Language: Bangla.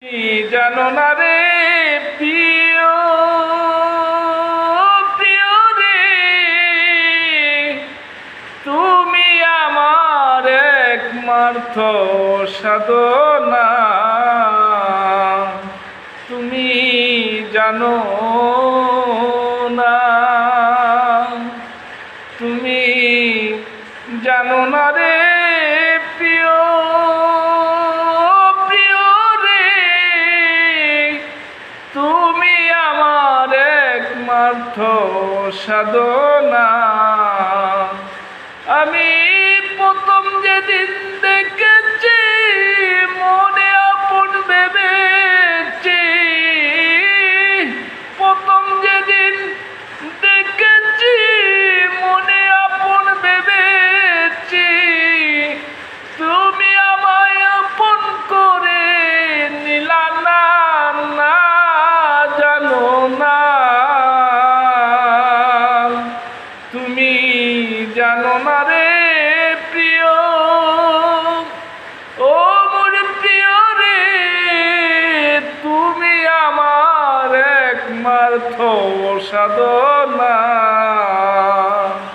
জানো না রে প্রিয় প্রিয় রে, তুমি আমার একমাত্র সাধনা। তুমি জানো না, তুমি জানো না রে প্রিয় প্রিয় রে, তুমি আমার একমাত্র সাধনা। আমি প্রথম যেদিন দেখেছি মনে আপন ভেবেছি, প্রথম যেদিন দেখেছি মনে আপন ভেবেছি, তুমি আমায় আপন করে নিলা না, না জানো না, তুমি জানো না রে প্রিয় ও মোর প্রিয় রে, তুমি আমার একমাত্র সাধনা।